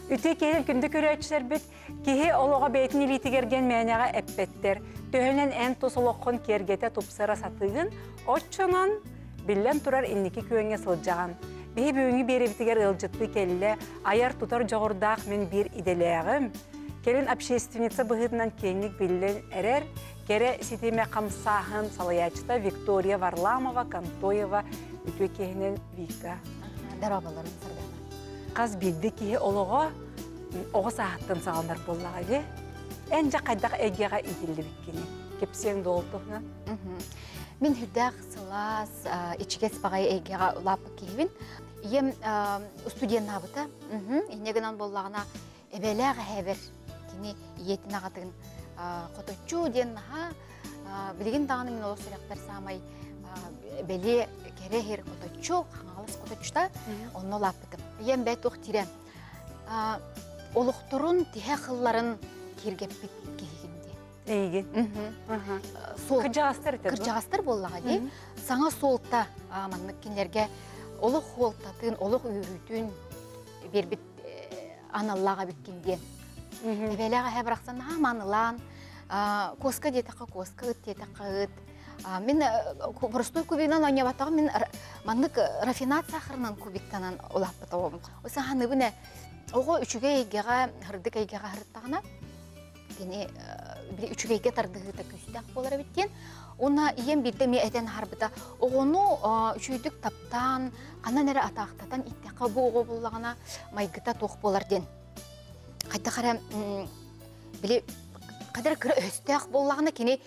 Үте келin күнді көрәтшілер бүт, кеге олуға бейтін илитігерген мәнеға әппеттер. Төхінен ән тосылоққын кергете тұпсыра сатығын, отчынан білен тұрар иннекі күйіңе сылжаған. Бейі бүйіңі беребітігер ылжытты келі, аяр тұтар жоғырдақ мен бір иделеғім. Келін общественница бұғытынан кеңік білен әрер, кере сетеме қамсағын салаячыта Виктория Варламова, Кантоева, үтwe кегінен Вика. Дарабаларын сырдана. Қаз білді кеге олыға оғы сағыттын сағандар боллаға бе. Әнжа қайдақ әгеға иділі біткені. Кепсең долтуғынан. Мен хүрдәқ сылас, ичігес бағай әгеға лапы кейбін. Ем студент набыта. Енегінан боллағына әбәләғі әбір. Кені етін ағатығын қоточу ден білген дағаны мен олық сұрақтар самай бәле керехер қоточу, қаңалыс қоточута, оны лапытым. Ем бәт оқ тирен. Олықтырын тіге қылларын кергеппет кейгінде. Eygen. Kırcağastır bollağa de. Sana solta manlıkkinlerge oluk holtatın, oluk üyürütün bir bit anallağa bitkinden. Evvelağa hebraksan ha manılan koska diye taqa koska diye taqa. Мен простой кубигнан ойнабатагы мен маннык рафинат сахарынан кубиктанан олаппатабым. Оса ханы буне ого үчүгө эгега хырдык эгега хырттагына кени бир үчүгө эге тардыгыта күстак болар биттен. Она ием бирде ме этен харбыта огону үчүйдүк таптан канан эре атактатан иттека бу ого буллагына майгыта тох болар ден. Кайта кара биле кадыр кыр өстөк боллагына кени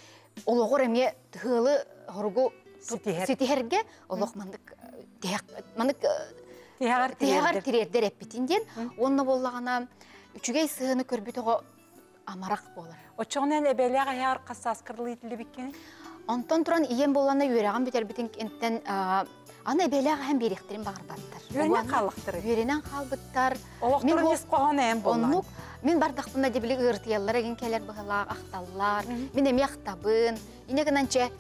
Олоғыр әме тұғылы ғырғу сетихерге олоқ тияғар тирердер әппетінден, онны болағана үчігей сығыны көрбет оғы амарақ болар. Очоғынан әбәліға яғыр қасы асқырлы етілі беккені? Онтан тұран иен болағына үйераған бетер бетін кенттен аны әбәліға әм беректерін бағыр баттар. Үйерінен қалықтыры? Үйерінен қалбыттар. Олықтырын ес қоған әм болған? Мен бардақпында дебілі ғыртиялар, әген кәлер бұғылақ, ақталлар, мен әме ақтабын. Инегінанче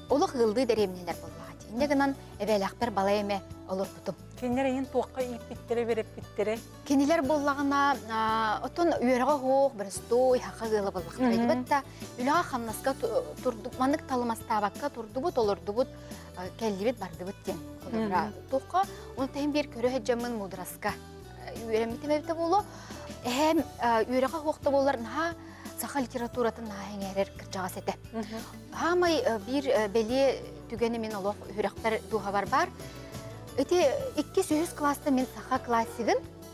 олық ғылды дәремнелер болғады. Инегінан әбәліқпер бала әме олыр бұтым. Кенелер ең тоққа үйіп біттірі, беріп біттірі? Кенелер болғағына, отын үйеріға хоқ, бір стой, хақы ғылы болғақтыр. Әдебетті, үліға қамнасқа маңық талымастабаққа тұрды бұт, олырды бұт, кәлі бет барды бұт ден. Тоққа, оны тәйін бір көрі әджамын мұдырасқа үйереметемәбіті болу. Әм үйреға хоқты боларын сақа литературатын әңерер кірчаға сәті. Хамай бір бәле түгені мен олық үйректер дуға бар. Өте 200 класты мен сақа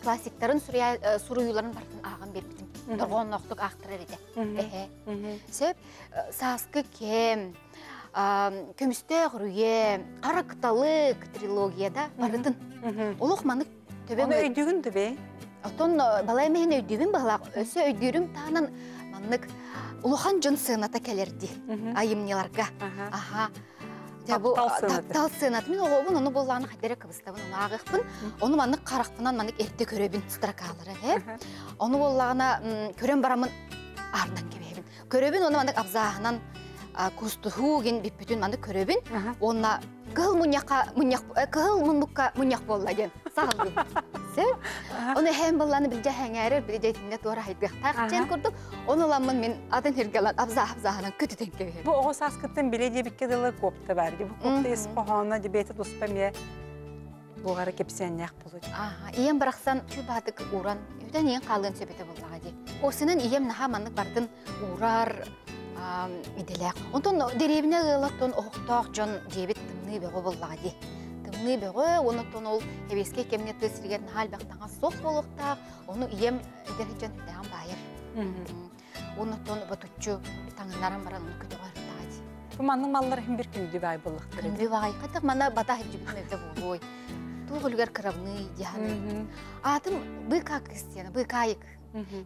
классиктарын сұруюларын бардың ағын бербітім. Тұрғын оқтық ақтырар еді. Сөп, сасқы кем, көмісті ғыруе, қарақыталық трилогияда барытын. Олық маңық төбе Оны өйдігінді бе? Отон балай мен өйдүбүн балак өсө өйдүрүм таанан маннык улухан жон сыыната келерди айымнеларга. Аха. Таптал сыынат. Мен оғобун onu болланы хадере кыбыстабын, onu агыкпын. Onu маннык каракпынан маннык эрте көрөбүн строкалары. Onu боллагына көрөм барамын ардан кебебин. Көрөбүн onu маннык абзаахынан кустухуген биппүтүн маннык көрөбүн. Онна кыл муннук болла ген. Сагылдым. Оны хэм болланы билже хэңәрер, билже тинне туара хайдык. Тагчен көрдүк. Оны ламын мен атын хергелан абзаахынан көтүтен кебе. Бу оғы саскыттын биле дебикке дылы копты барди. Бу копты ес қоғанына дебеті дұспаме бұғары кепсеннеқ болуды. Ием барақсан чүбадык уран, өйден ең қалын сөбеті боллаға де. Осының ием наға маннык бардын урар иделек. Онтон деревіне ғылаттон оқтақ жон дебет тымны беғі боллаға де. Тымны беғі, онытон ол әбеске кемне тысырген хал бақтаңа соқ болуқтақ, оны ием дережен үдәған байыр. Онытон бұтучу таңынаран баран оны көті ғарықтаға де. Бұл манның маллар бір күнді бай болуқтыр. Күнді бай, қатық мана бата хеджібін өте болуй. Туғылгар кыравны дияны. Атым быка кыстияны, быкайык.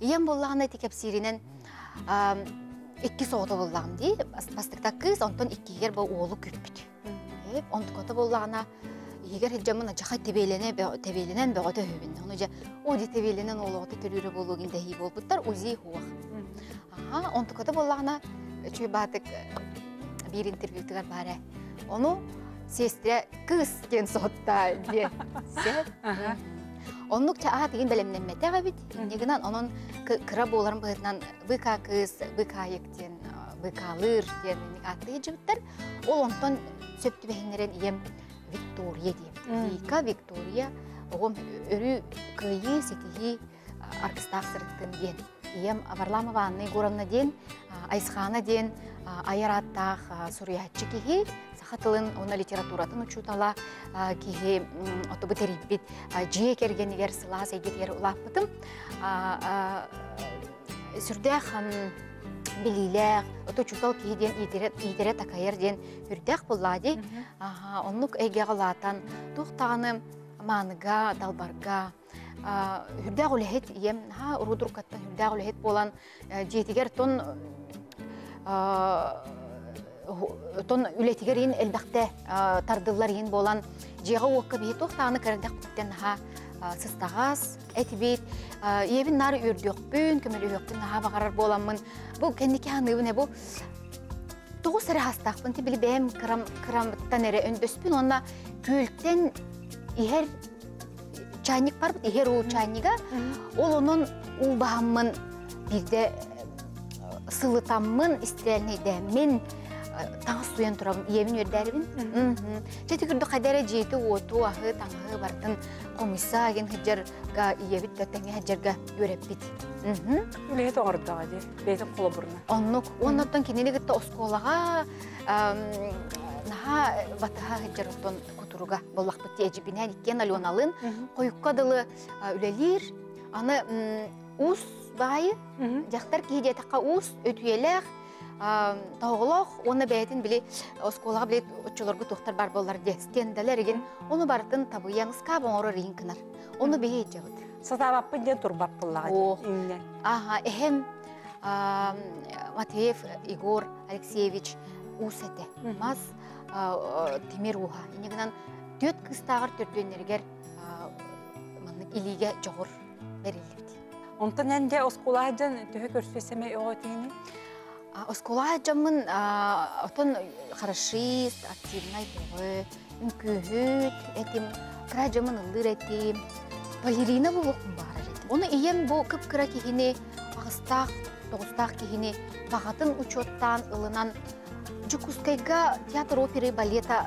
Ием боллағына текеп сиринен 2 соғыда боллағын дей. Бастықта кыз, онтон 2-гер бұл оғылы көппіт. Онтықота боллағына егер хеджамын жақай тебейленен бөғіті өбін. Оны жа, оди тебейленен олығыты түрірі болу келдегі болбыттар, узи хуақ. Онтықота боллағына чөй батық bir interview'lar bare. Onu sestre kız gen sotta diye. Оннук чаа деген белемнеммете бит. Негинан онон кыра боларын быһытынан быка кыз, быкайыктен, быкалыр ден атты жибиттер. Ол онтон сөптү бехинерен ием Виктория дем. Вика Виктория огом өрү кыйы сетихи аркыстак сырыттын ден. Ием Варламова Анна Егоровна ден, Айсхана ден, Аяраттах Сурьяччы кихи, сахатылын оны литературатын учутала кихи отобы териппит, жие кергенігер сыла сейгетер улаппытым. Сүрдәх билиләк, ото чутал кихи ден итере такайыр ден үрдәх бұллади. Оннук әйге ғалатан тұқтағаны маныга, далбарга, үрдәқ үләхет ием, урудуркаттан үрдәқ үләхет болан жетігер тон үлетигер ин элбәхтә тардылар ин болан җыга уакка бит тохтаны кәрдәк биттен сыстагас әтибит ебин нар үрдәк бүн көмеле юктын багарар боламын бу кенники ханыбыны бу тогыз сәре хастакпын тибили бем крамтан эре өндөспүн онна күлтен ихер чайник бар бит ихер у чайнига ол онун убамын бирде сылытаммын истелнейде мен таңыз суян тұрабын, иемін өрдәрібін. Жеті күрді қадәрі жеті оту, ағы, таңғы бардың комисса аген хыджарға иебіт төттәңе хыджарға өреп бит. Үлеет оңырдағы де, бейтін қолы бұрына. Оннықтан кенені күтті осколаға наға батыға хыджарыттан күтіруға болақ бұтты әжібінен еккен алионалын қойыққа дылы үлелер, аны ұс байы, жақтар кейде таққа ұс өтуелек, тауғылық, оны бәйтін біле, осколаға біле ұтчыларға тоқтар бар болар де, стенделер еген, оны бардың табыяң скаб оңыры рейін кінар. Оны бейет жауыд. Сатабаппын ден тұрбап бұллаға. Эхем Матвеев Егор Алексеевич ұсәті. Мас темір уға. Енегінен төт қыстағыр түрденергер илиге жоғыр берілді. Онтан әнде осколаға жан төһі көрсесеме оғатыйыны? Осколаға жамын отын қарашист, активнай бұғы, үмкүйіт, әтім, қыра жамын ұлыр әтім, балерина бұлықпын бағар әтім. Оны ием бұл күп-күра кехіне, ағыстақ, тоғыстақ кехіне, бағатын учоттан, ылынан, жүкускайға театр, опері, балета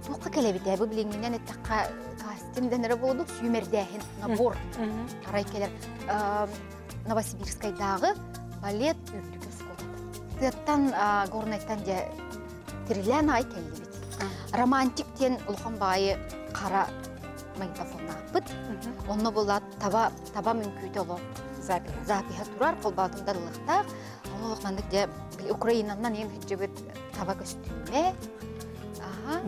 туққа кәлебет әбі біліңінен әттіққа костюмденері болдық, сүймердәхін, набор, арай келер. Новосибирскайдағы балет үрдік Тыттан горнайттан де тирилен ай келді бит. Романтиктен ұлған байы қара магнитофонна бұд. Оны бұла таба мүмкүйді олы. Запиха тұрар, қолбатымдар ұлықтақ. Оны ұлықмандық де Украинамнан ең хүтчі бұд таба көстүме.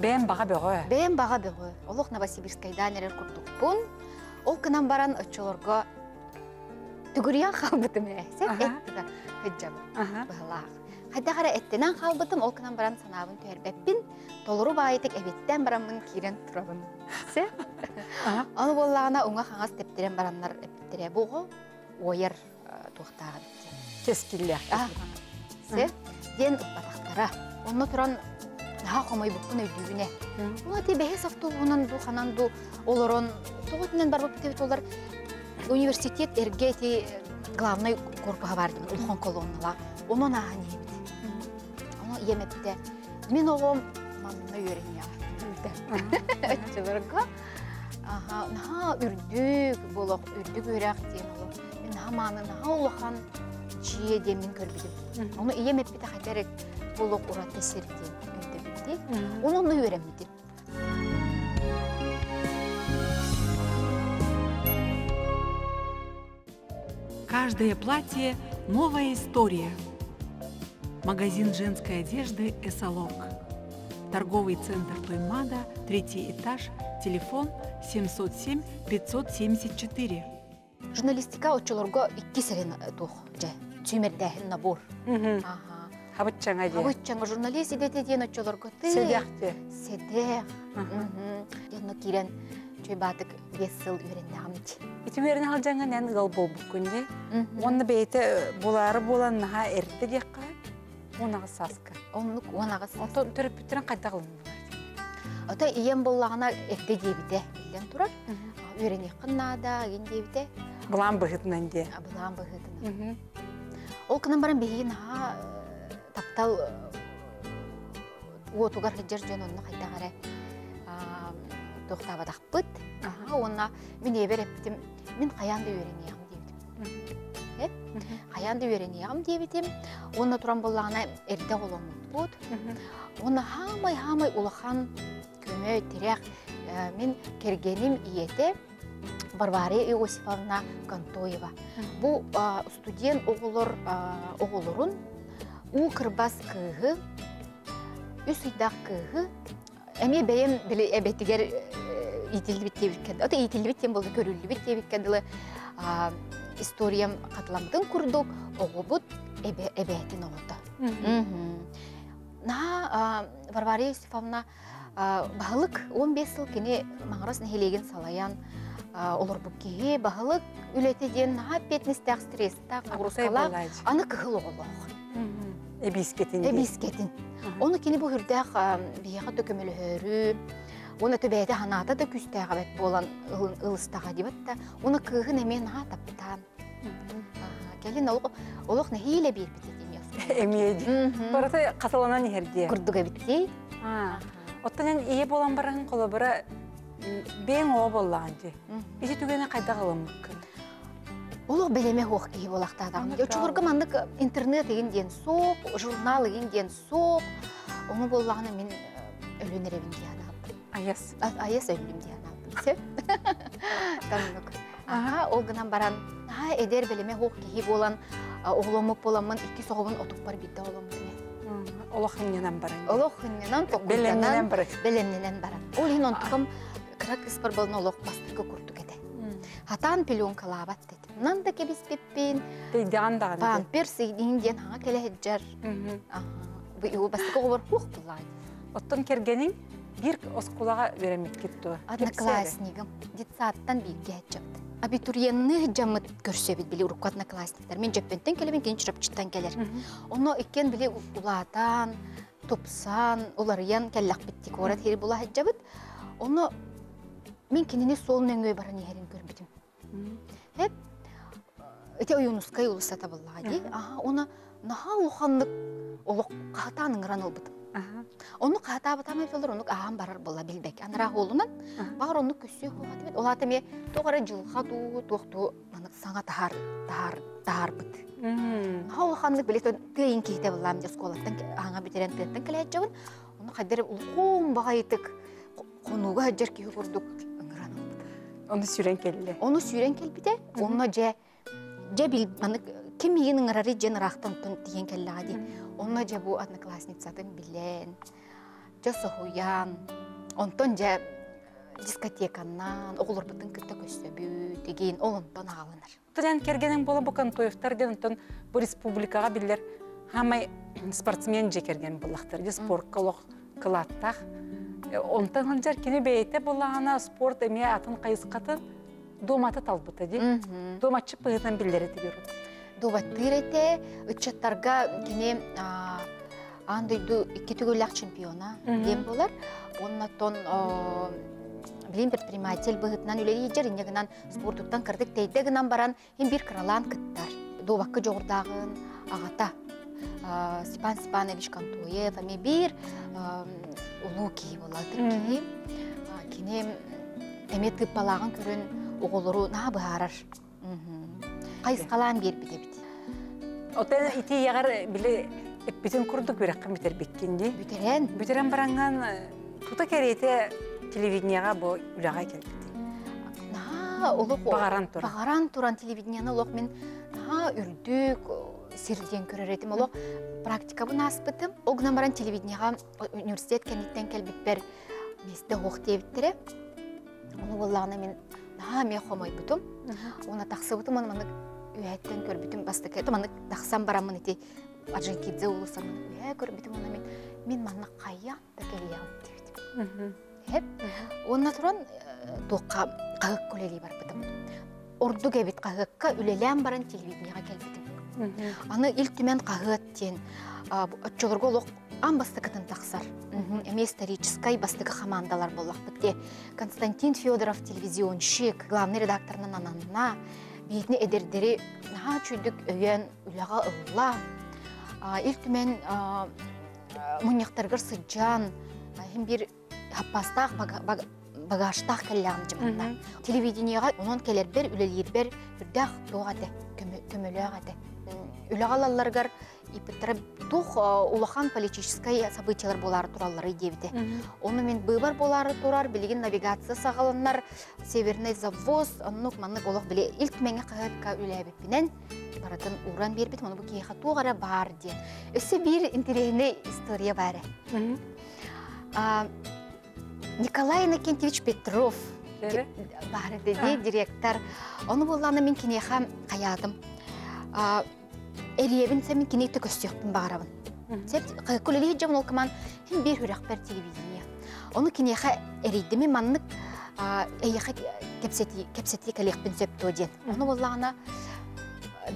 Бәйін баға бөғі? Бәйін баға бөғі. Олық Новосибирскайда нерер күрдік бұн. Ол кынан баран ұтчыларға түгіриян қалбытым әсет әттіға хүтчабы бұғылақ. Хайда қара әттенен қалбытым, ол кынан баран санабын түйербәппін, толыру байытық әбеттен барамын кейрен тұрабын. Оны болағына оңа қаңас тептерен баранлар әпеттере бұғы, ойыр туқтағы біткен. Кескілі. Ден ұппатақтара. Оны тұран наға қомай бұқпын өйдігіне. Оны те бәхес автолуғынан ду, қанан ду, олырын, тоғытынан бар бұпты бет олар университет эргети главный корпуға бардым, ұлған колоннала. Оны наға не беді. Оны емепті. Мен оғым манына өрен яғыр. Өтчілерға. Наға үрдік болық, үрдік өрәқ дейін олық. Мен наға маны, наға олыған жие демін көрбедім. Оны емепті қайдарек болық ұратты серден үрді білді. Оны өремеді. Каждое платье – новая история. Магазин женской одежды «Эсалонг». Торговый центр Тоймада, 3-й этаж, телефон 707-574. Журналистика отчыларға 2 сәрен тұқ, түймердәхін набор. Хабытчаңа де. Хабытчаңа журналист едеті ден отчыларға ты. Седяқты. Седяқ. Дені керен чөйбатық 5 сыл үйренді ғамды. Итүгерін алжаңа нән ғал бол бүккінде. Оны бейті болары болан наға әрді деққа, онаға сасқа. Онаға сасқа. Ото түріп бүттірін қайда ғылым бар? Ота иен болағына әрді дебіде білден тұрар. үйрене қыннада, ендебіте. Бұлан бұғытынан де. Бұлан бұғытынан. Ол кынан баран бейін таптал уотугар хеджер жөн онны қайтағары тоқтабадақ бұд. Онна мен ебер ептім, мен қаянды үйренеғым дебітім. Қаянды үйренеғым дебітім. Онна тұран болағына әрді қолымын бұд. Онна хамай ұлыған көмі терек мен кергенім иеті Варвария Иосифовна Кантоева. Бұл студент оғылырын у кырбас кығы, үс үйдақ кығы, әме бәйім білі әбеттігер итілді бітте біткенді. Ота итілді біттен болды, көрілді бітте біткенділі историям қатыламдың күрдік, оғы бұд әбеттін оғылды. Варвария Иосифовна бағылық 15 жыл кені маңырасына хелеген салаян олар бүккеге бағылық үлетеден петнестәқ стресстәқ ұрысқалақ аны кығыл оғылық. Әбискетін. Оны кені бұл үрдәқ бияға төкімілі өрі, оны төбәйді ханата да күстәға бәт болан ұлыстаға дебатта, оны кығын әмен таптан. Кәлін олық нәхейлі бейір бітеден ясы. Әмейді. Бараты қасаланан ерде. Күрдіға біттей. Оттанен ие болан барағын қолы бұра бен оға болаған де. Есі түгені қайда қалым мүмкін? Олық білеме оқ кейі болақтадағын. Чуғырғы мандық интернет егінден соқ, журнал егінден соқ. Оны болағына мен өлінеревін дейін алдым. Аяс өлім дейін алдым. Ол ғынан баран, әдер білеме оқ кейі болан, оғылымық боламын, 2 соғымын отық бар бейді оғылым деме. Олық хынненен баран. Олық хынненен тоқуданан белемненен баран. Ол ең онтықым қырак іспар болын олық бастырғы күрдік еді. Хатан пеленка лабат деді. Нан да кебіз пеппен. Дейдіған даған еді. Пампер сейдейінден хаңа келе хеджар. Бұл бастырғы ғыбыр хуқ бұлайды. Оттан кергенің бір осқулаға веремет кетті. Одноклассникім. Детсаттан бейге хеджапты. Абитуриенны жамыт көрсөбіт білі ұрыққа одноклассниктар. Мен жөппентен келемен кейін чұрапчыттан келер. Оны екен білі ұлатан, топсан, оларыян кәллақ біттік орат хері бұла хеджабыт. Оны мен кеніне солын өңгөй баран ерін көрмедім. Хеп, өте ойынысқай ұлысата боллады. Оны наға ұлғанлық олық қағатаның ғыран олбыдым. Оны қағата батамай болыр, оны ағам барар бола білбек. Анырақ олынан бағыр оны көсі қоғаты бет. Ол атыме тоғары жылға тоқты саңа тағар бұд. Наға ұлғанлық білет түйін кейте болам де сколаттан аңа бітерен түйеттен келе әтжауын. Оны қадері ұлғын баға етік қонуға әджер кейі көрдік. Оны сүйрен келді. Оны сүйрен келбіде, оны жа білманы кем егін ыңырары жен ұрақтан түн деген келі ғады. Оны жа бұл одноклассницатын білен, жа соғуян, онтон жа дискотеканнан, оғылыр бұтын күтті көсөбі деген олынтон ағалыныр. Тұдан кергенің болы бұл Кантоевтар ден онтон бұл республикаға білдер хамай спортсмен же керген болақтар, спорт қылық қылаттақ. Онтан жар кені бейті болағына спорт әме атын қайысқатын доматы талбыты де. Доматшы бұғытын білдері де беру. Доматтыр әте, үтчаттарға кені андойду 2 түгілләқ чемпиона дем болар. Оннаттон білен предприниматель бұғытынан үлері ежер, инегінен спорттан кірдік тейдегінен баран бір кралан кіттар. Добаққы жоғырдағын ағата. Степан Степанович Кантоев, әме бір ұлу кей болады кей. Кене әме тыппалағын көрін оғылыру наға бұғарар. Қайысқалан бер біде біде. Оттан ити яғар білі әппетін күрдік бераққын бітер беккенде. Бүтерен? Бүтерен баранған тұта кәреті телевиденияға бұл үліға келбіді. Бағаран тұран телевиденияны олық мен үрдік, серлден көрер етім. Олық практикабын аспытым. Оғынан баран телевиденияға университет кәнеттен кәлбіппер месті оқ дейбіттірі. Оны болағына мен мен қомай бұтым. Оны тақсы бұтым, оны маңық үйәттен көр бүтім басты кәді. Маңық тақсам барамын еті Арженкидзе ұлысан үйә көр бүтім. Мен маңық қайян да кәлияғым дейбітім. Онына тұран тоққа қағық көлелей бар бұтым. Орду кәбет қағыққа үлелән баран телевиденияға кәлбітім. Аны ил түмен қағыт тен, отчылырға олық ан бастыкытын тақсар. Эме историческай бастыкы командалар боллақ бітте. Константин Федоров телевизионщик, главный редакторынан ананна, бейтіне эдердері наға чүйдік өйен үліға ұлла. Илтімен мұнияқтарғыр сыджан, бір хаппастақ багаштақ кәлләғын жымында. Телевидениеға онын келер бір, үлелер бір, үрдәқ доғады, көмілі ағады. Үліғалаларғар ипеттері тух улахан политическай событиялар болары туралары дебіде. Оны мен бұйбар болары турар, білеген навигация сағаланар, северный завоз, оннық маннық олық біле илт мәңе қағатқа үләбіппінен баратын уран бербет, оны бұл кейқа туғара бар ден. Өсі бір интересный история бары. Николай Иннокентьевич Петров бары деді директор. Оны болғаны мен кенеға қаядым. Әребін сәмен кенекті көстіқпін бағарабын. Көлелі жамын ол кыман хен бір хүрәқ бәр телевидение. Оны кенеға әрейдіме маннық әйеқі кәпсеті кәлеқпін сөпті ден. Оны болғаны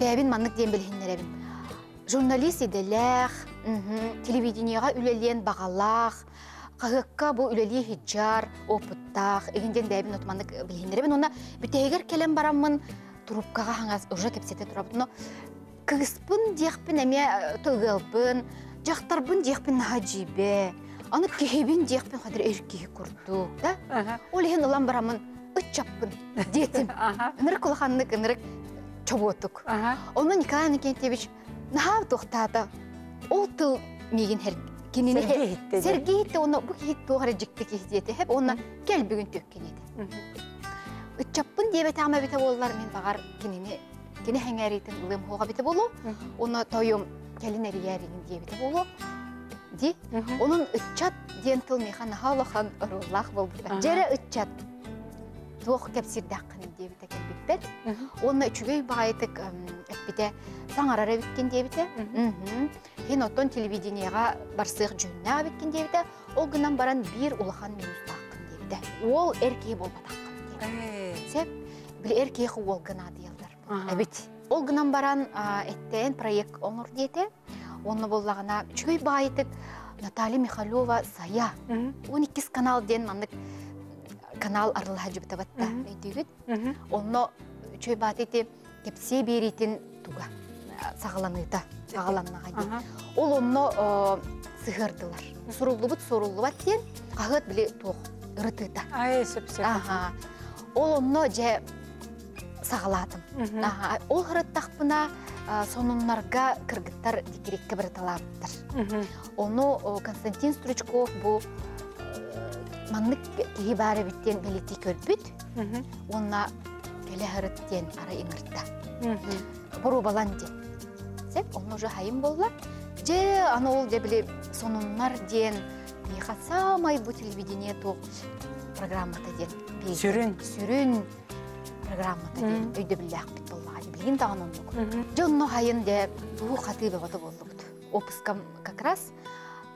бәбін маннық ден білгенлер әбін. Журналист еделәқ, телевидениеға үлелен бағалақ, қағыққа бұл үлелі хиджар, опыттақ, егінден бәбін отманнық білгенлер әбін. Оны бүтәйгер кәлем барамын, трубкаға хаңыз ұжа кәпсеті тұрабын. Кыспын дияқпын әме тұғылбын, жақтарбын дияқпын наға жибе, аны кехебін дияқпын қадыр әркеге көрдік, да? Ол еген ұлан барамын, үт жаппын, детім. Үнірік ұлақанлық, үнірік чоботық. Оны Николай Иннокентьевич наға тоқтады. Ол тыл меген кенені сәргейті, оны бұл кейт тоғары жікті кейдеті, хәп оны кәл бүгін төккен еді. Үт жаппын дебет ама беті олар мен бағар кенені Кені әңәретін ұлым хоға біті болу, оны тойым кәлін әрiyәрігін де біті болу. Оның үтчат ден тыл меқан ғалақан ұрулақ болды. Жәрі үтчат тоқ кәпсірдаққын де біті кәлбітпет. Оны үчігөй бағайтық әпбіті саңарара біткен де біті. Хен оттон телевидениеға барсық жүнна біткен де біті. Ол ғынан баран бір ұлақан минустаққын де біті. Ол әркей болбатаққын де біті. Білі әркейқі ол ғына дейілдір. Әбет. Ол ғынан баран әттен проект оңыр дейті. Оны болағына чөй байытық Наталья Михайлова сая. 12 канал ден маңдық канал арылға жүбіті батта. Оны чөй байыты кепсе беретін туға сағаланыйта. Ол оны сығырдылар. Сұрулы бат ден қағыт біле тоқ ұрытыйта. Ол оны жә сағаладым. Ол ғырыттақпына сонунларға кыргыттар декерекке бір талабыттыр. Оны Константин Стручков бұл маннық кейі бәрі біттен белетті көрбіт, онына келі ғырыттен ара еңіртті. Бұру балан ден. Сәп, оны уже хайым болла. Же аны ол дебілі сонунлар ден бейға самай бұл телевидение тоқ программата ден. Сүрін программата ден өйді біләқ біт боллаға де білген дағын оны көр. Жонны хайын де бұл қаты бәғады болды бұд. Опыскам как раз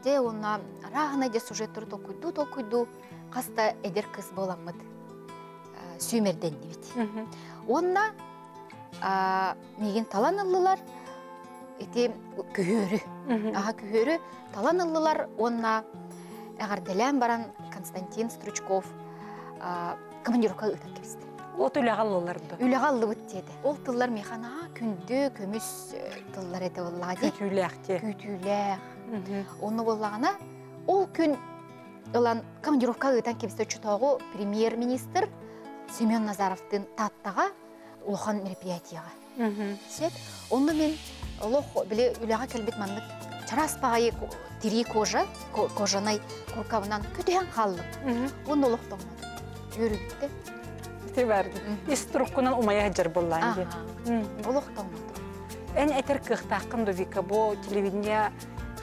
де оны рағына де сюжеттері токуйду, қаста әдер қыз боламыд сүймерден де бет. Онна меген талан ұлылар, күйөрі талан ұлылар, онна әғарделен баран Константин Стручков командировка ұйтан кепісті. От үліғалыларды? Үліғалы бұд деді. Ол тыллар механа күнді көміс тыллар әді олады. Күтүләқте. Күтүләқ. Оны болағына, ол күн командировка ұйтан кепісті чутауғы премьер-министр Семен Назаровтың таттаға ұлған мероприятияға. Оны мен үліға кәлбет маңдық чарас бағайы тири кожанай құрқабынан көтең қалып. Оны ұлықтауынады. Өрігітті. Иструккунан умая жар боллан де. Ұлықтауынады. Ән әтір қықтаққын довика бұл телевидение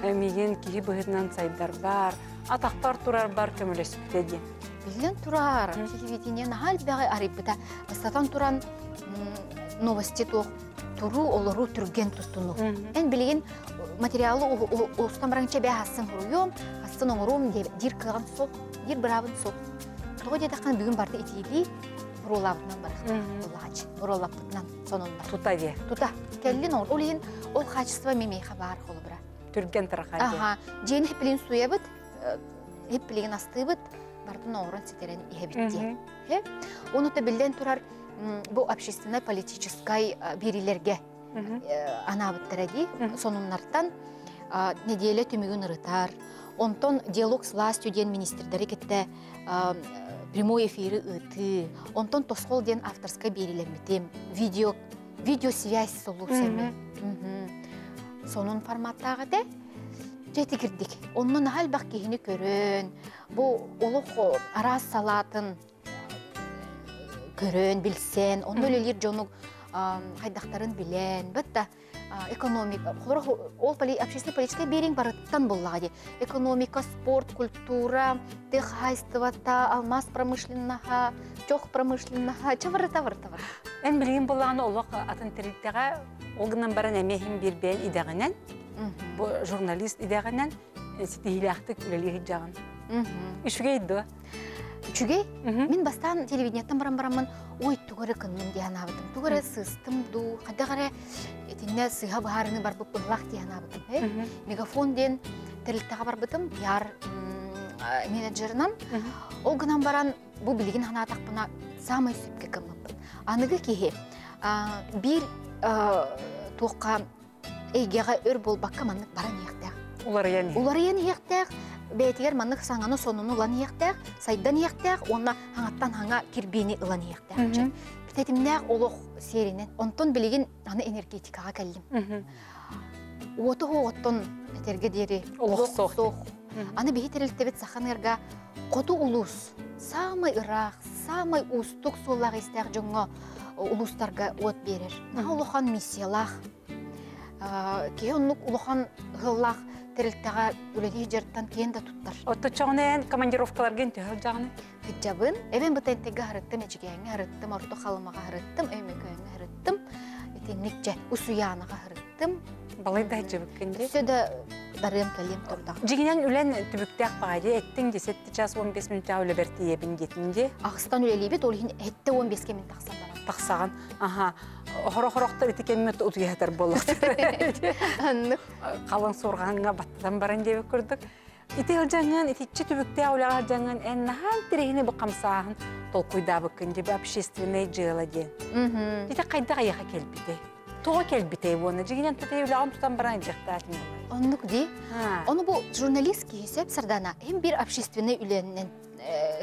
меген кейі бұғыдынан сайдар бар, атақтар тұрар бар көмілесіпті де. Білден тұрар. Телевидение нағал бәғай ариппіта. Бастатан тұран новости тұру олыру түрген тұстыну. Ән білген материалы ұстамыраңча бәғасын ұруйым, астын оңыруым дир қылған соқ, дир бірабын соқ. Тоғы дедіқан бүгін барды етейлі бұролабынан барықтан бұлағач. Бұролабынан сонын бар. Тута де. Тута. Кәлін ол. Ол ең ол қачысыва мемейға бар қолы бұра. түрген тарахади. Ага, жен хеплин суябыт, хеплин астыбыт, бардын оғырын сетерен ехебитте. Оны да білден тұрар бұл общественно-политическай берилерге анабыттыради, сонуннартан неделе түмігін ырытар, онтон диалог с властью ден министрдері кетті прямой эфирі ыты, онтон тосқол ден авторскай берилерметем, видеосвязь солу сәмі. Сонун форматтағы де жеті кірдік. Онның әлбақ кейіні көрін, бұл олық арас салатын көрін, білсен, оның өлелер жоның қайдақтарын білен, бітті экономика, ол общественно-политическая берең барыттан боллады. Экономика, спорт, культура, техайствата, алмаз промышленнаға, жоқ промышленнаға, чавыры-тавыр-тавыр. Ән білген болағаны олық атын тірілттіға олғынан баран әмейхін бербен идеғанан, бұл журналист идеғанан, сетихилақтық үлелегі жағын. Үшіге еді? Үшіге? Мен бастан телевидениеттен барам-барамын, ой, туғыры күннің дейін абыдым. Туғыры сыстым ду, қадағары етіне сыға бұғарыны бар бұп бұлақ дейін абыдым. Мегафон ден тірілттіға бар бұдым, пиар менеджерінен. Ол күнан баран бұл білген ғана атақпына самай сөпке кіміппін. Анығы кейі, бір тоққа әйгеға өр бол баққа манық баран еқтәқ. Улары ен еқтәқ. Бәйтігер манық саңаны сонуны ұлан еқтәқ, сайдан еқтәқ, онына хаңаттан хаңа кірбейні ұлан еқтәқ. Бітетімнәқ олық серінен, онтон білеген аны энергетикаға кәлдім. Оты оғыттон әтерге дері олық соқ. Аны бейі тәрілттебет сақанырға қоты ұлыс, самай ұрақ, самай ұстық солақ істәқ жоңға ұлыстарға от берер. Олыған миссиялақ, кей онлық ұлыған ғыллақ, тәрілттіға үлелі жерттен кейін да тұттар. Отты чоғынен командировкаларген түйір жағыны? Хүтжабын, әбен бұта әнтеге ғырыттым, әжігеңе ғырыттым, орты қалымаға ғырыттым, өймекөңе ғырыттым, етенлік жә ұсуяныға ғырыттым. Балайда жібіккенде? Сөді барым кәлем тұрдақ. Жігінен үлен түбіктәк бағайды, әттің 10 час 15 минутта үлі бәрті ебін детінде? Ағыстан үлелі бет, ол әтті 15 минут тақсан барам. Тақсаған, хоро-хороқтар еті кәмет ұтығатар болықтыр. Қалың сорғанға баттыдан баран деп көрдік. Ити ғылжаңын, итичі түбікте аулаға ғылжаңын, әннахан тірегіне бұл қамсағын тол қойда бұқын деп общественный жылы ден. Ити қайда қаяға келбіде? Тоға келбіде оны, жегінен тұтай ұлағын тұтан баран жақтатын болай. Оны күде? Оны бұл журналист кейсеп сардана, hem bir общественный үленінен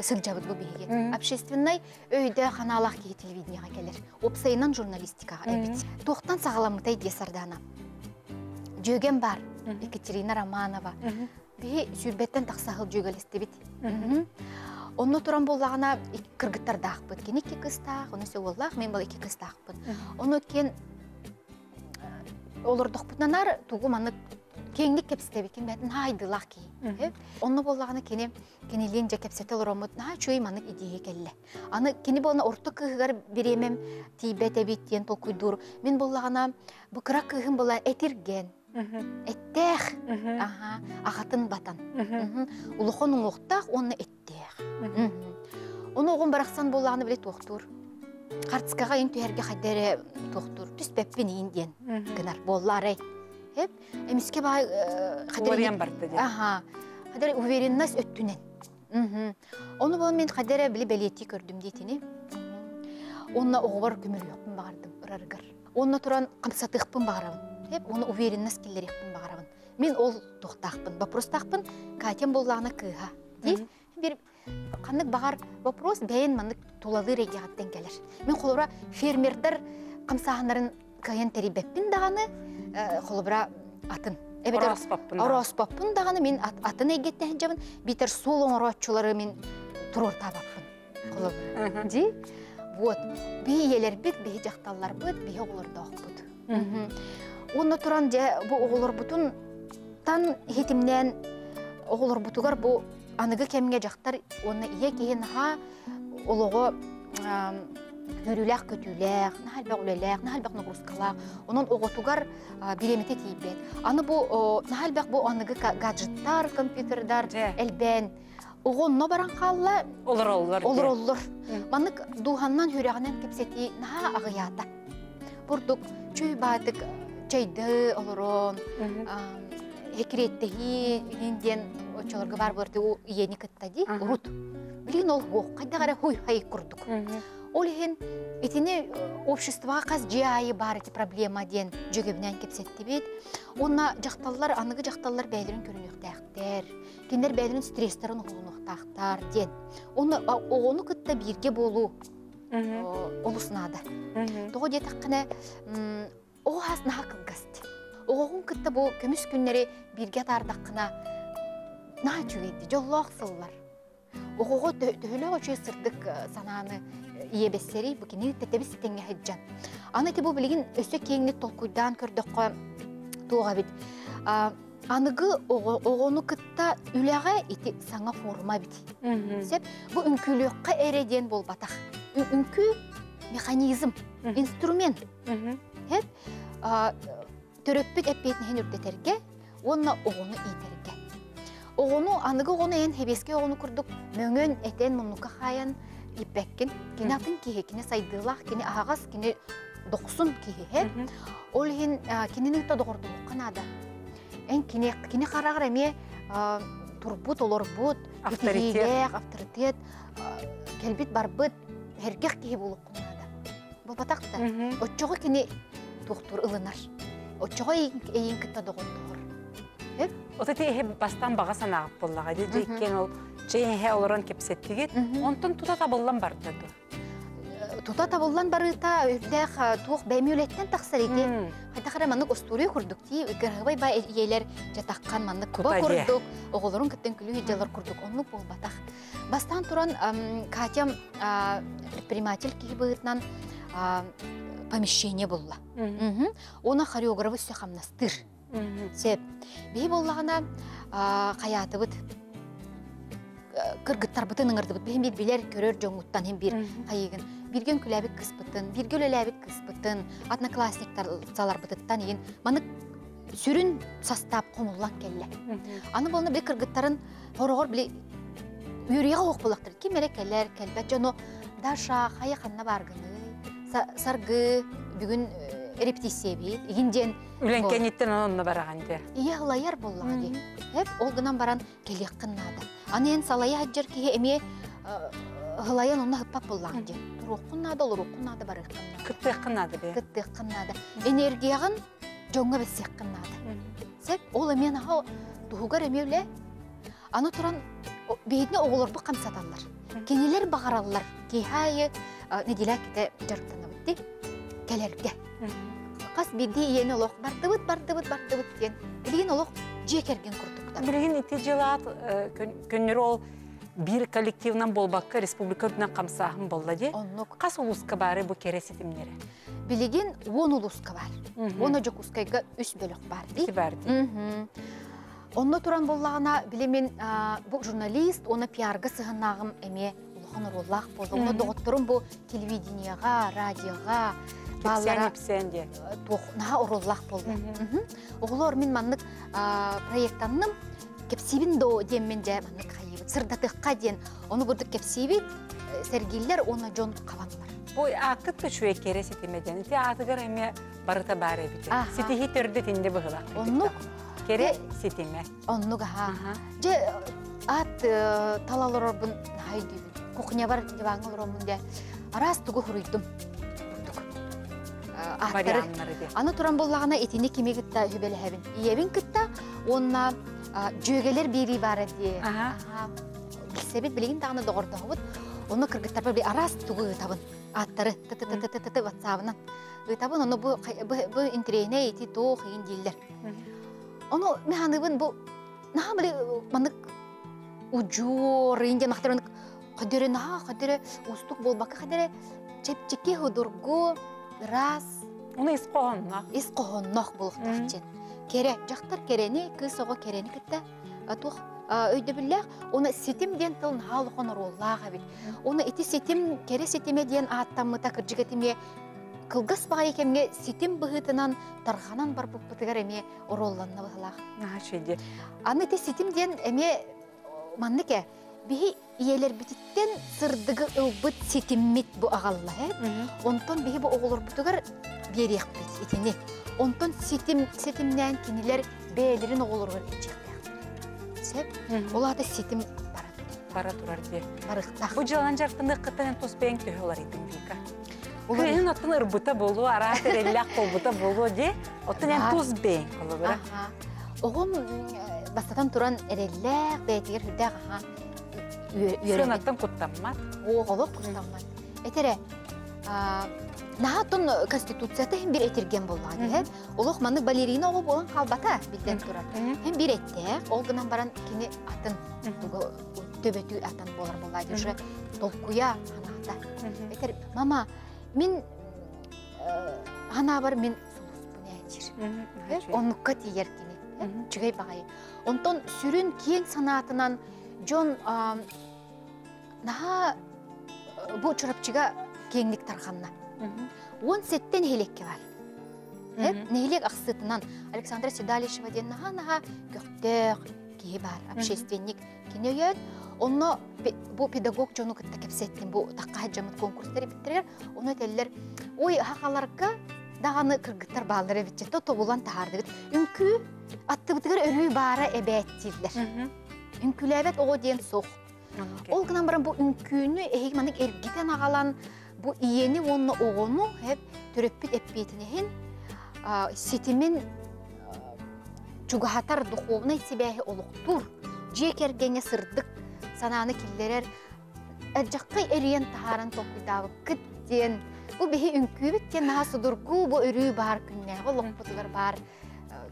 сылжабыд бұл бейге. Общественный өйді қаналақ кей телевиденияға келер. Опсайынан журналистикаға әбет. Тоқтан сағаламытай де сардана. Жөген бар, Екатерина Романова. Бей сүрбеттен тақсағыл жөгелесті бет. Оны тұран болағына кіргіттардақ бұд. Кен 2 қыстақ, оны сө олақ, мен бұл 2 қыстақ бұд. Оны кен олырдық бұднанар туғы маны кеңлік кепсетебі кен бәтін хайдылақ кей. Оны болағына кенелен жа кепсеті олыромыд, чөй манық идея келі. Аны кені болына орты күйгар беремем тейбәт әбеттен толкуйдур. Мен болағына бұл қырақ күйгін бола әтірген. Әттәқ, ағатын батан. Улухон ұлықтақ, оны әттәқ. Оны оғын барақсан болағына білет тоқтур. Қартысқаға ең түйерге қайдәрі тоқтур. Түспәппен енден гынар боллары. Әміске бай... Олариян барды де. Қадәрі уверенность өттінен. Оны бол мен қадәрі білі бәлетті көрдім дейтіні. Онына оғывар көмір өқпін бағардым, ұрарғар. Онына тұран қамсатықпын бағарабын. Оны уверенность келер еқпін бағарабын. Мен ол тоқтақпын, вопростақпын, кәтен болағына кыға. Bir қанық бағар вопрос бәйін маңық толалы региаттен келер. Мен қолыра фермердер қамсағанларын кайын тәрибеппін дағаны, қолыбыра атын. Ораспаппын дағаны мен атын әйгеттен жабын, бетер сол оңыратшылары мен тұрор табаппын. Ди? Вот. Бей елер бет, бей жақталар бұд, бей оғылырда оқ бұд. Оны тұран бұл оғылыр бұтын тан хетімнен оғылыр бұтығар бұл анығы кәмге жақтар, оны ие кейін олығы көріләқ көтіләқ, нәхәлбәқ үлеләқ, нәхәлбәқ нұғырысқалақ, оның оғытуғар биреметі тейбет. Аны бұл нәхәлбәқ бұл анығы гаджеттар, компьютердар, әлбән. Оғынна баран қалла олыр. Манық дуғаннан хүрәғінен кепсеті наға ағыята. Бұрдық чөй бадық, чайды олырын, хекиреттеги инден очолорго бар барды у иени кыттади урут. Билин ол кайда кара хуй хай курдук. Ол ген итине обществоға қаз жайы бар эти проблема ден жөгебінен кепсетті бет. Онна жақталлар, анығы жақталлар бәйлерін көрінөктәқтер, кендер бәйлерін стресстерін ұғынықтақтар ден. Оғыны күтті бірге болу олысынады. Тоғы детақ қына оғы асынаға қылғасты. Оғын күтті бұл көміс күннері бірге тардақ қына на жүгейді, жоллақ сыллар. Оғығы төхілі өче сырдық сананы иебессери букини тетебис теңге хаджан. Аны ти бу билигин өсө кеңни толкуйдан көрдөккө туга бит. Аныгы огону кытта үлага ити саңа форма бит. Сеп бу үнкүлөккө эреден болбатак. Үнкү механизм, инструмент. Хеп төрөппүт эппетин үрдетерге, онна огону ийтерге. Огону аныгы огону эн хебеске огону курдук, мөңөн этен мунука хаян иппеккен, кини атын кихе, кини сайдылах, кини ағас, кини доқсын кихе. Ол хин кинinin та доғырдылық қанада. Эн кини қарағыр әме турбут, олорбут, авторитет, келбет барбыт, әргеқ кихе болуқ қанада. Бұл батақта, отчоғы кини туқтыр ылынар. Отчоғыейін кітта доғырдығыр. Отати бастан баға санағып боллаға дейді, екен ол жейінге олырын кепсеттігет, онтын тута табылан барды. Тута табылан барыта, үрдәқ туық бәйме өлеттен тақсар еді. Қайта қара манық остурия күрдік дей, үгірғыбай ба елер жатаққан манық күба күрдік, оғылырын күттен күлі үйделер күрдік, онлық бол батақ. Бастан тұран Катям предприниматель кейі бұғытнан помещение болла. Она хореографы сөй қамнастыр. Сеп, бей боллағына қаяты бұд, кыргыттар бұтын ыңырды бұд, бейін билер көрер жоңуттан hem bir қайығын. Бірген күләбік қыс бұтын, біргел өләбік қыс бұтын, одноклассниктар салар бұтыттан еген, маны сүрін састап қомыллан келі. Аны болны бір кыргыттарын хорғыр біле үйріға оқ болақтыр. Кемелі кәлер, кәлбәт жону, даша, қайы қанна барғыны, сарғы, бүгін репетиция бейт, егінден... Үленкен еттен онына барағанды. Ие ғылайар боллаға де. Хеп, ол ғынан баран келек қыннады. Аны ең салайы хаджар кейе әме ғылайан онына ғыппап боллаға де. Тұруқ қыннады, олыр қыннады бары қыннады. Күттек қыннады бе? Күттек қыннады. Энергияғын жоңға бәсек қыннады. Сеп, ол әмен аға тұғығар әмеулі. Аны тұран бейдіне оғылырбы қамсаталар. Кенелер бағаралар. Кейхайы, неделя кеті жарықтана бұтты. Кәлерге. Қас бейді ені олық барды-бұт кен. Білген олық жекерген күрдіктар. Білген ити жылат көннері ол бір коллективнан болбаққа республикадынан қамсағын болды. Қас ұлысқа бары бұл керес етімдері? Білген 10 ұлысқа бар. 10 жоқ ұсқайға 3 бөлік бар. Ити барды. Онда тұран болағына білемен бұл журналист, оны пиарға сығынағым әме ұлғын ұролақ болды. Оны доғыттырым бұл телевиденияға, радиоға, Кепсен-кепсенде. Наға ұроллақ болды. Оғылы ормен маннық проекттанным кепсибін до демен жа маннық қайыбыд. Сырдатыққа ден оны бұрдық кепсибід, сәргейлер оны жон қаванлар. Бұл ақытты шуе кере сетемеден. Те атығыр әме барыта бары бітер. Сетехи түрді тенде бұғылақ. Оннық кере сетеме. Оннық аға. Же ат талалыр орбын хайдүйбін. Кухня бар деваңылыр орбын арас тұғы хұрыйдым. Аны туран боллағына етіне кеме күтті үбелі әбін. Иебін күтті, онына жөгелер бері бары де. Білсебет білеген дағына доғырды ғыбыд. Оны кіргіттар бір арас тұғы ұтабын. Аттары ты-ты-ты-ты-ты ватсабынан. Ұтабын, оны бұл интерейне еті тоқ ең дейлер. Оны механыбын бұл, наға білі маңық ұжур, еңден мақтар қадері наға, қадері ұстық болбақы қадері чепчеке ғыдырғы раз. Оны исқоғыннақ? Исқоғыннақ болуқтақ жен. Кере, жақтар керені, кыз оғы керені күтті. Туқ өйді білләқ, оны сетімден тылын халықын ұроллаға бет. Оны еті сетім, кере сетіме ден аттамыта кіржігетіме қылғыс баға екемге сетім бұғытынан тарғанан бар бұқ бұтығар әме ұролланны бұғылақ. Шейде. Аны еті сетімден әме манныке Bihi iyeler bititten sırdıgı ılbıt setimmit bu ağalla. Ondan bihi bu oğulur butugar beriyek bit itini. Ondan setimden kiniler beylerin oğulur var içekte. Sep, ola da setim Bara turar diye. barıqtaq. Bu jalancartında kıtanın toz beğen tühüyorlar idin Vika. Köyün otun ırbuta bolu, ara terellak kolbuta bolu diye. Otun en toz beğen kolu bırak. Oğum bastadan turan erellek, beytiger hürdek aha. Sönattan kutlanmat. Oğulup kustanmat. Etere, naha ton konstitutsiyata hem bir etirgen bolladı. Oluq manı balerina oğu bolan kalbata bilden turar. Hem bir ettek, olgınan baran kini atın. Töbetü atan bolar bolladı. Şu tolkuya hanada. Etere, mama, min hana var min solus bu ne etir. Onlukka tiyer kini. Çıgay bağayı. Ondan sürün kiyen sanatından John naha bu çorapçıga kenglik tarxanna. On setten helekki var. Nehelek aqsıtынан Александра Седалишева diyen naha göktök kihi var. Общественник kineyet. Onu bu pedagog jonu kıtta kepsettin. Bu taqqa hacamıt konkursları bittirir. Onu teller. Oy haqalarga dağını kırgıtlar bağları bitecek. Toto bulan tahardı. Ünkü attı bıtıgar örüyü bara ebettirler. Ünkülebet o diyen soğuk. Ol gınan baran bu ünkünü ehigmanık ergiten ağalan bu iyeni onunla oğunu hep töröppüt eppiyetinihin setimin çugahatar duhovna sibehi oluqtur. Jekergene sırdık sananı killerer ercakkay eriyen taharan tokudavı kıt diyen bu behi ünkübet diyen naha sudurgu bu örüyü bahar günne oluq butular bahar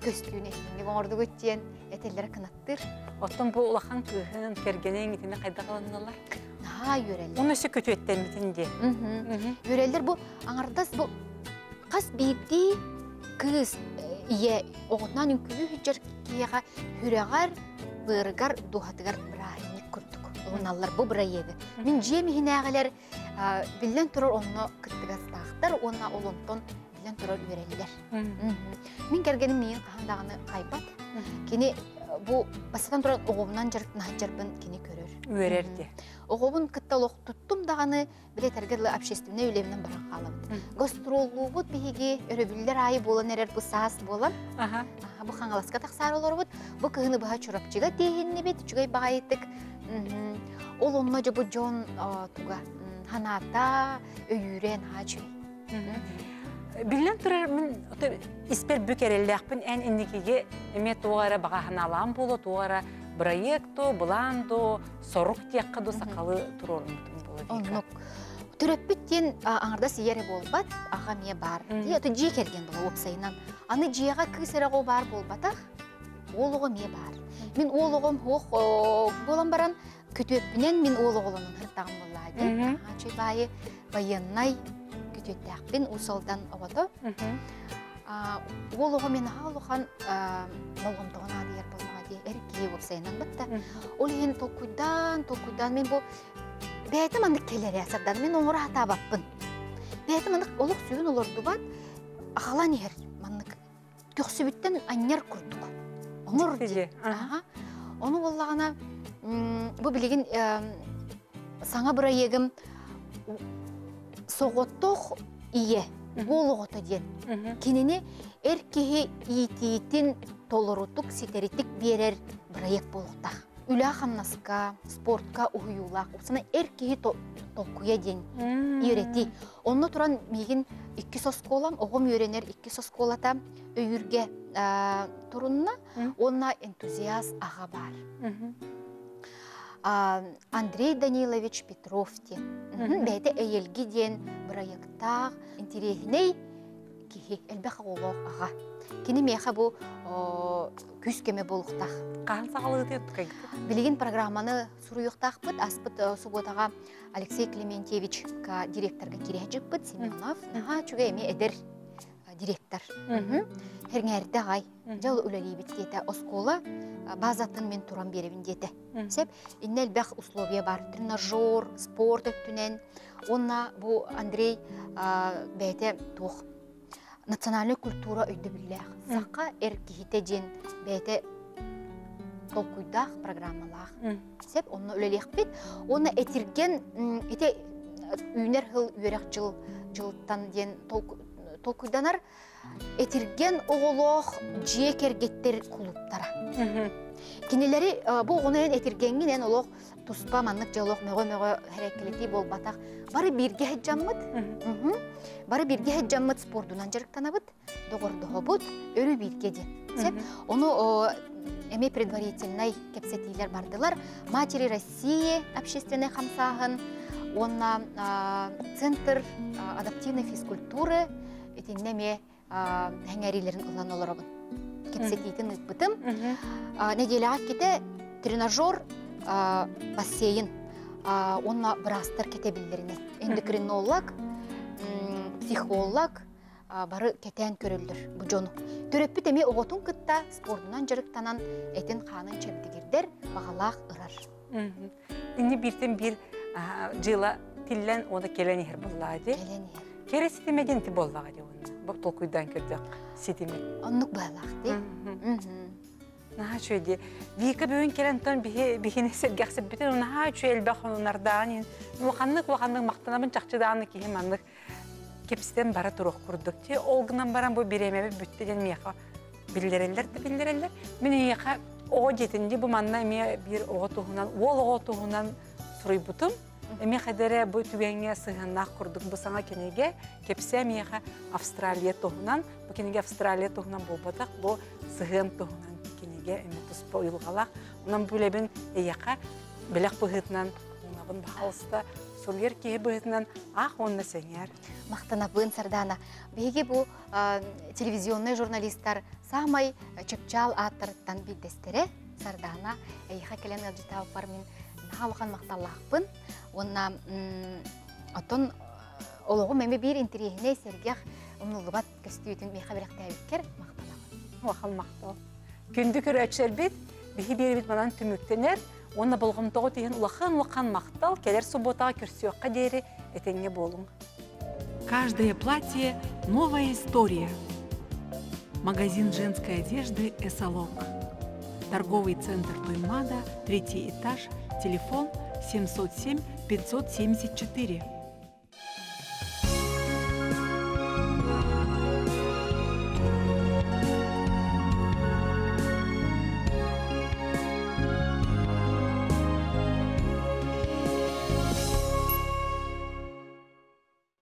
köstüğüne etkinlik ordu götçen etellere kınattır. Otun bu ulaqan köyünün kergeneğin itini qayda qalanırlar. Naha yöreller. Onu şu kötü etten bitindi. Yöreller bu anardas bu kas bildi kız iye oğundan ünkülü hüccar kiyağa hüreğar bırgar duhatıgar brahimlik kurduk. Onallar bu brayegi. Min jemi hinağalar billen turur onu kıttıgaz dağıtlar, ona olunton billen turur yöreller. Min kergenim neyin kahandağını kaybat. Kini bu basadan turan oğumdan jarpın kini görür. Öğrerdi. Oğumun kıttalıq tuttum dağını bile tergedli общественне öylevinen baran qalabıd. Gastrollu bud bihigi öröbüller ayı bolan erer bu sahas bolan. Bu xanalaska taqsar olur bud. Bu kığını baha çorapçıga dehinni bit çugay bağayettik. Ol onunca bu John tuga hanata öyüren hacı. Billen turar min isper bükerellekpin en indikigi emet tuğara bağa hanalan bolu tuğara proyekto, bulando, soruk tiyakka sakalı turur mutum bolu. Onluk. Töröppüt diyen anarda siyere bolbat, ağa miye bar. Diye ötü jiye kergen bolu opsayınan. Anı jiyaga kısıra o bar bolbataq, oğluğu miye bar. Min oğluğum hoq bolan baran kötü öppünen min oğluğunun hırtağım bolladı. Çöy bayı bayanay kötü öttəqpin usaldan oğudu. Oğluğu min haluğan nolğumduğun adı yer bolmadı. Erkeği opsayınan batta. Ol yen tokuydan min bu beytim andık teleri asardan min oğura hata bappın. Beytim andık oluq suyun olurdu bat. Ağalan yer mandık. Göksübütten anyar kurduk. Onur diye. Onu bollağına bu biligin sana bura yegim soğuttuq iye. Boluğutu diyen. Kinini erkeği itiyitin tolurutuk, siteritik birer proyekt boluqtaq. Üla hamnaska, sportka uyulaq. Sana erkeği tokuya diyen öğreti. Onunla turan migin iki soskolam, oğum öğrenir iki soskolata öyürge turunna. Onunla entuziyaz ağa var. Андрей Данилович Петров diyen. Beyde eyelgi diyen proyektaq interehney kihi elbaq oğuq ağa. Kini meha bu küskeme boluqtaq. Qahan sağlığı diye tutkaydı. Biligin programmanı suruyuqtaq bıt, aspıt subotağa Алексей Клементьевич direktorga kirehcik bıt, Семенов. Naha çüge emi eder direktor. Herngerde ağay. Jağıl öleli bit diyete oskola bazatın men turan beribin diyete. Sep, innel baq условия бар. Тренажер, sport öttünen. Onna bu Andrei beyte tuğ. Nasyonal kultura öydü billah. Saqqa erkihite jen beyte толкуйдах программалах. Сеп, оны өлелек бит, оны этирген, эте үйнер хыл үйерек жылыттан ден толкуйданар, этирген оғылық жие кергеттер клубтара. Кинелери бұл оңайын этиргенген олық туспа маннык жолық мөғө хәрекелети бол батақ. Бары бирге хеджаммыд, бары бирге хеджаммыд спордунан жарықтанабыд, доғырдығы бұд, өрі бирге ден. Оны эме предварительный кепсетилер бардылар. Матери России общественной хамсағын, онна Центр адаптивной физкультуры, етіннеме хәңәрилерін ұлан оларабын. Кепсетейтін ұтбытым. Неделяға кете тренажер бассейн, онна бірастыр кете білдеріне. Эндокринолог, психолог, бары кетен көрілдір бұ жону. Төрөппі теме оғытын күтті спордынан жарықтанан әтін қанын чәбдігердер бағалақ ұрар. Инне биртен бір жыла тиллен оны келен ехер боллады. Кере ситемеден ти боллаға де оны. Бұл толкуйдан көрдік ситемед. Оннық бағалақ де. Наға шөйде. Вика бөйін келен тон бігіне сәргәқсіп бітін. Наға шөй әлбәқ онынардан. Лұқанлық мақтанабын чақчыдағаны кейім анлық кепсіден бара тұруқ құрдық. Те олғынан баран бұл беремебі бүттеден меға білдерелер де білдерелер. Мен еға оғы жетінде бұл манна еме бір оғы тұғынан, ол оғы тұғынан сұрай бұтым. Эме қадары бұл түгенге сығынақ құрдық бұл саңа кенеге кепсе меға Австралия тұғынан, бұл кенеге Австралия тұғынан бұл батақ, бұл сығын тұғынан кенеге эме тұспа ұйылғалақ. Онан бөлебін еяқа білек бұғытынан, онабын бағалыста Сургер кейі бұғытынан ақ онына сәңер. Мақтана бұғын сардана. Беге бұл телевизионный журналистар самай чөпчал аттырыттан биддестері сардана. Ейха келен ғалжытау бар мен нағалған мақталақпын. Онна отын олығы мәмі бір интерегіне сергеқ ұмнылғыбат көстеудің мейха бірек тәуіккер мақталақпын. Уақал мақтал. Күнді көрі өтшер бет, бейі бері бет манан түміктенер. Оны болғымтығы дейін ұлақан мақтал, келер субботаға көрсеуққа дейірі әтенге болың. Каждое платье – новая история. Магазин женской одежды «Эсолок». Торговый центр Туймада, 3-й этаж, телефон 707-574.